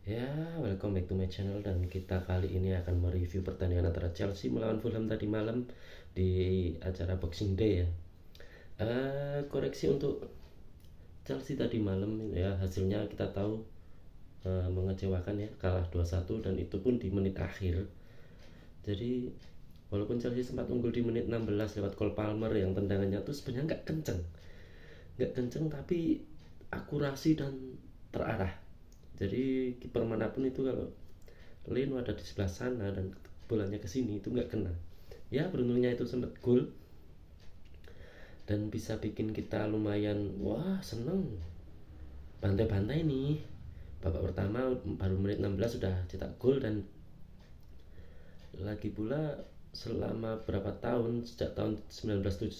Ya, welcome back to my channel, dan kita kali ini akan mereview pertandingan antara Chelsea melawan Fulham tadi malam di acara Boxing Day ya. Koreksi untuk Chelsea tadi malam ya, hasilnya kita tahu mengecewakan ya, kalah 2-1 dan itu pun di menit akhir. Jadi walaupun Chelsea sempat unggul di menit 16 lewat Cole Palmer yang tendangannya tuh sebenarnya nggak kenceng tapi akurasi dan terarah. Jadi kiper manapun itu kalau Leno ada di sebelah sana dan bolanya ke sini itu nggak kena. Ya beruntungnya itu sempat gol dan bisa bikin kita lumayan wah seneng, bantai-bantai nih. Babak pertama baru menit 16 sudah cetak gol, dan lagi pula selama berapa tahun sejak tahun 1979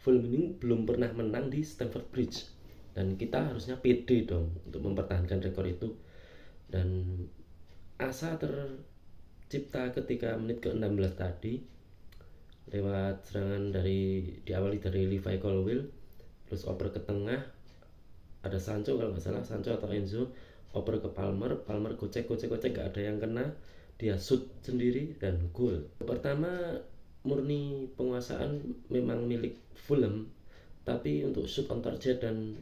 Fulham ini belum pernah menang di Stamford Bridge, dan kita harusnya pede dong untuk mempertahankan rekor itu. Dan asa tercipta ketika menit ke-16 tadi lewat serangan diawali dari Levi Colwill, terus oper ke tengah, ada Sancho kalau nggak salah, Sancho atau Enzo, oper ke Palmer gocek gak ada yang kena, dia shoot sendiri dan gol. Pertama murni penguasaan memang milik Fulham, tapi untuk shoot on target dan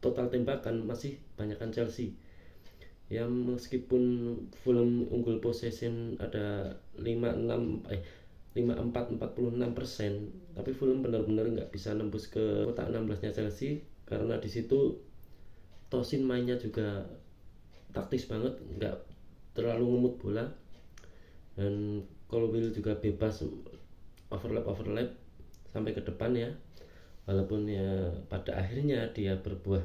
total tembakan masih banyakkan Chelsea. Ya meskipun Fulham unggul possession ada 54-46%, tapi Fulham benar-benar nggak bisa nembus ke kotak 16-nya Chelsea, karena di situ Tosin mainnya juga taktis banget, nggak terlalu ngemut bola, dan Colwill juga bebas overlap sampai ke depan ya, walaupun ya pada akhirnya dia berbuah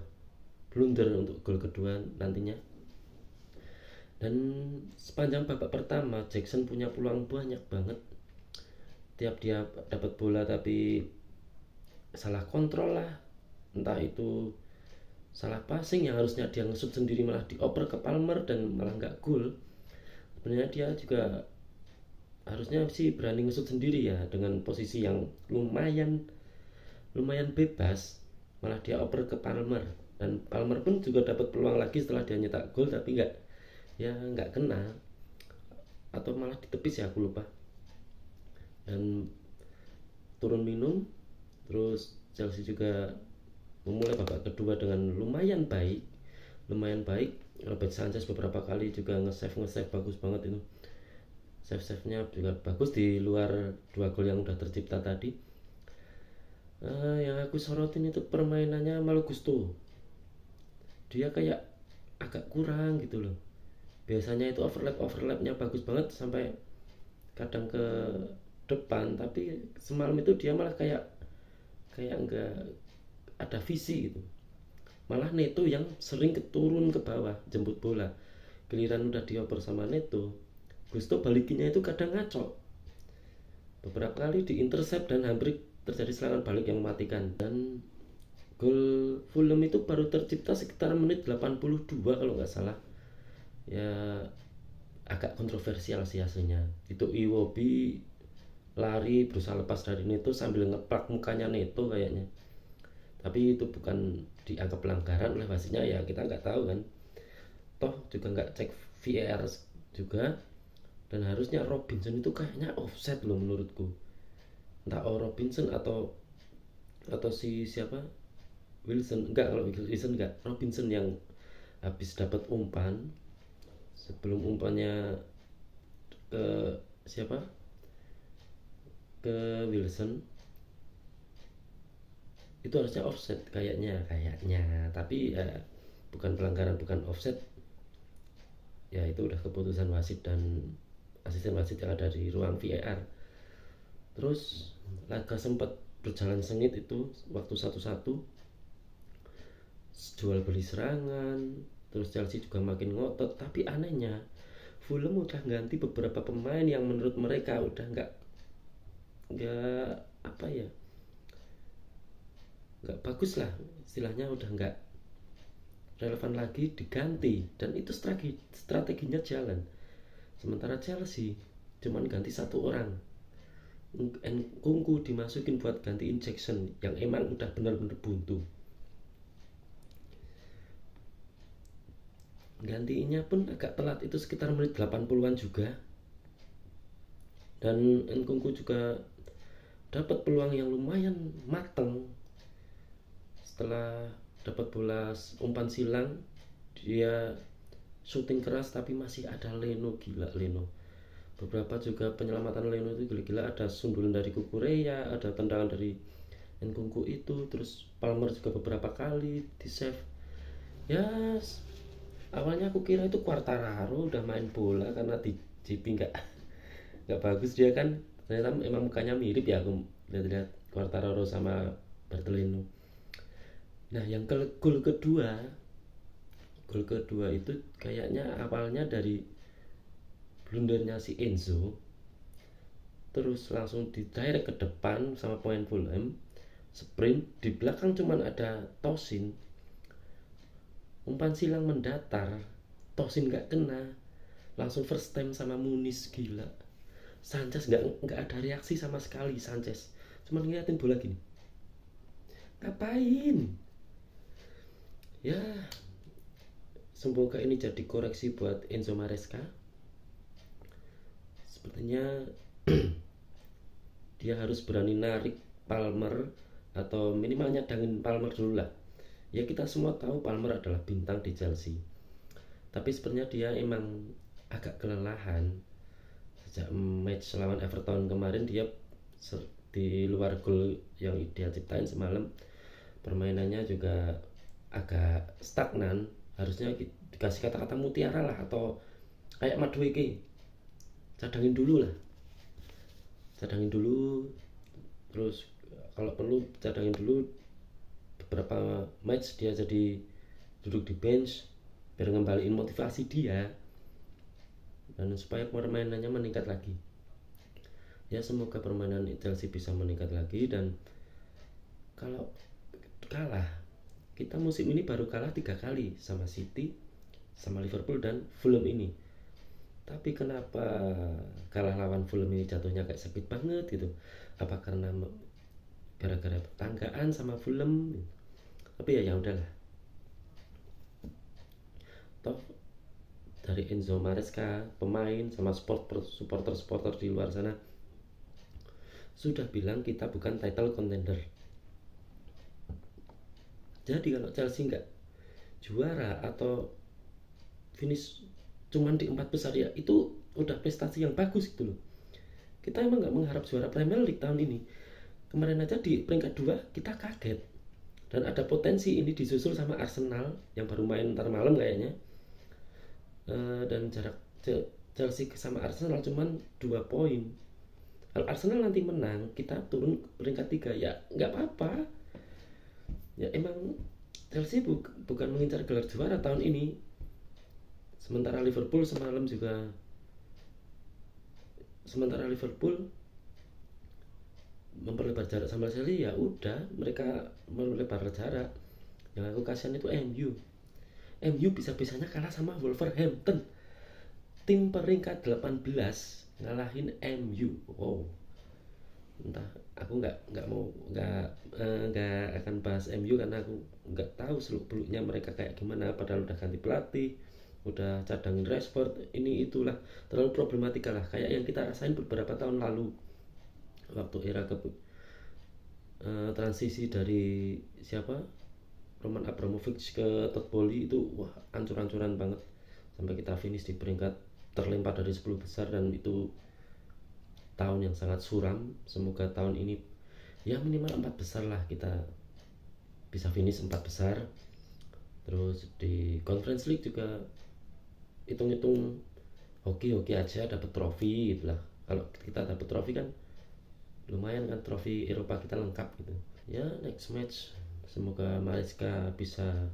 blunder untuk gol kedua nantinya. Dan sepanjang babak pertama Jackson punya peluang banyak banget, tiap dia dapat bola tapi salah kontrol lah, entah itu salah passing yang harusnya dia ngesut sendiri malah dioper ke Palmer dan malah nggak gol. Sebenarnya dia juga harusnya sih berani ngesut sendiri ya, dengan posisi yang lumayan bebas, malah dia oper ke Palmer, dan Palmer pun juga dapat peluang lagi setelah dia nyetak gol tapi nggak kena, atau malah ditepis ya aku lupa. Dan turun minum, terus Chelsea juga memulai babak kedua dengan lumayan baik. Robert Sanchez beberapa kali juga nge-save bagus banget itu, save-nya juga bagus di luar dua gol yang udah tercipta tadi. Yang aku sorotin itu permainannya Malo Gusto, dia kayak agak kurang gitu loh. Biasanya itu overlapnya bagus banget sampai kadang ke depan, tapi semalam itu dia malah kayak nggak ada visi gitu. Malah Neto yang sering turun ke bawah jemput bola, giliran udah dioper sama Neto, Gusto balikinnya itu kadang ngaco, beberapa kali diintercept dan hampir terjadi serangan balik yang mematikan. Dan gol Fulham itu baru tercipta sekitar menit 82 kalau nggak salah ya, agak kontroversial sih hasilnya. Itu Iwobi lari berusaha lepas dari Neto sambil ngeplak mukanya Neto kayaknya, tapi itu bukan dianggap pelanggaran oleh wasitnya ya, kita nggak tahu kan, toh juga nggak cek VAR juga. Dan harusnya Robinson itu kayaknya offside loh menurutku, entah Robinson atau si siapa, Wilson enggak, kalau Wilson enggak, Robinson yang habis dapat umpan, sebelum umpannya ke siapa, ke Wilson, itu harusnya offset kayaknya, tapi ya bukan pelanggaran, bukan offset ya, itu udah keputusan wasit dan asisten wasit yang ada di ruang VAR. Terus laga sempat berjalan sengit itu waktu 1-1, jual beli serangan, terus Chelsea juga makin ngotot, tapi anehnya Fulham udah ganti beberapa pemain yang menurut mereka udah nggak apa ya, nggak bagus lah istilahnya, udah nggak relevan lagi, diganti, dan itu strateginya jalan. Sementara Chelsea cuman ganti satu orang, Nkunku dimasukin buat gantiin Jackson yang emang udah benar-benar buntu. gantinya pun agak telat, itu sekitar menit 80-an juga. Dan Nkunku juga dapat peluang yang lumayan mateng. Setelah dapat bola umpan silang, dia shooting keras tapi masih ada Leno, gila Leno. Beberapa juga penyelamatan Leno itu gila-gila, ada sundulan dari Kukureya, ada tendangan dari Nkunku itu, terus Palmer juga beberapa kali di save. Ya awalnya aku kira itu Quartararo udah main bola karena di GP nggak bagus dia kan, ternyata emang mukanya mirip ya, aku lihat-lihat Quartararo sama Bartolino. Nah yang gol kedua itu kayaknya awalnya dari blundernya si Enzo, terus langsung di direct ke depan sama pemain Fulham, sprint di belakang cuman ada Tosin, umpan silang mendatar, Tosin nggak kena, langsung first time sama Muniz, gila. Sanchez nggak ada reaksi sama sekali. Sanchez cuma ngeliatin bola gini, ngapain ya. Semoga ini jadi koreksi buat Enzo Maresca. Sepertinya dia harus berani narik Palmer atau minimal nyadangin Palmer dulu lah. Ya kita semua tahu Palmer adalah bintang di Chelsea, tapi sebenarnya dia emang agak kelelahan sejak match lawan Everton kemarin. Dia di luar gol yang dia ciptain semalam, permainannya juga agak stagnan. Harusnya dikasih kata-kata mutiara lah, atau kayak Madueke, cadangin dulu, terus kalau perlu cadangin dulu beberapa match, dia jadi duduk di bench biar ngembaliin motivasi dia dan supaya permainannya meningkat lagi. Ya semoga permainan Chelsea bisa meningkat lagi. Dan kalau kalah, kita musim ini baru kalah 3 kali, sama City, sama Liverpool, dan Fulham ini. Tapi kenapa kalah lawan Fulham ini jatuhnya kayak sakit banget gitu? Apa karena gara-gara tetanggaan sama Fulham? Tapi ya udahlah. Toh dari Enzo Maresca, pemain sama supporter di luar sana sudah bilang kita bukan title contender. Jadi kalau Chelsea nggak juara atau finish cuman di 4 besar, ya itu udah prestasi yang bagus gitu loh. Kita emang nggak mengharap juara Premier League tahun ini. Kemarin aja di peringkat 2 kita kaget, dan ada potensi ini disusul sama Arsenal yang baru main ntar malam kayaknya. Dan jarak Chelsea sama Arsenal cuman 2 poin. Kalau Arsenal nanti menang, kita turun ke peringkat 3, ya nggak apa-apa. Ya emang Chelsea bukan mengincar gelar juara tahun ini. Sementara Liverpool memperlebar jarak sama Chelsea, ya udah mereka memperlebar jarak. Yang aku kasihan itu MU bisa-bisanya kalah sama Wolverhampton, tim peringkat 18 ngalahin MU. Wow. Entah, aku nggak akan bahas MU karena aku nggak tahu seluk-beluknya mereka kayak gimana, padahal udah ganti pelatih, udah cadangin Rashford, ini itulah, terlalu problematika lah, kayak yang kita rasain beberapa tahun lalu waktu era transisi dari Roman Abramovich ke Todd Bowley itu, wah ancur-ancuran banget sampai kita finish di peringkat terlempar dari 10 besar, dan itu tahun yang sangat suram. Semoga tahun ini ya minimal 4 besar lah, kita bisa finish 4 besar. Terus di Conference League juga hitung-hitung hoki aja, dapat trofi gitu lah. Kalau kita dapat trofi kan lumayan kan, trofi Eropa kita lengkap gitu. Ya next match semoga Maresca bisa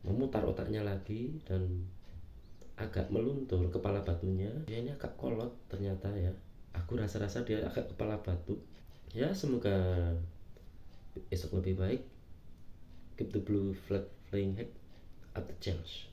memutar otaknya lagi dan agak meluntur kepala batunya. Ya ini agak kolot ternyata ya. Aku rasa-rasa dia agak kepala batu. Ya semoga esok lebih baik. Keep the blue flag flying high at the challenge.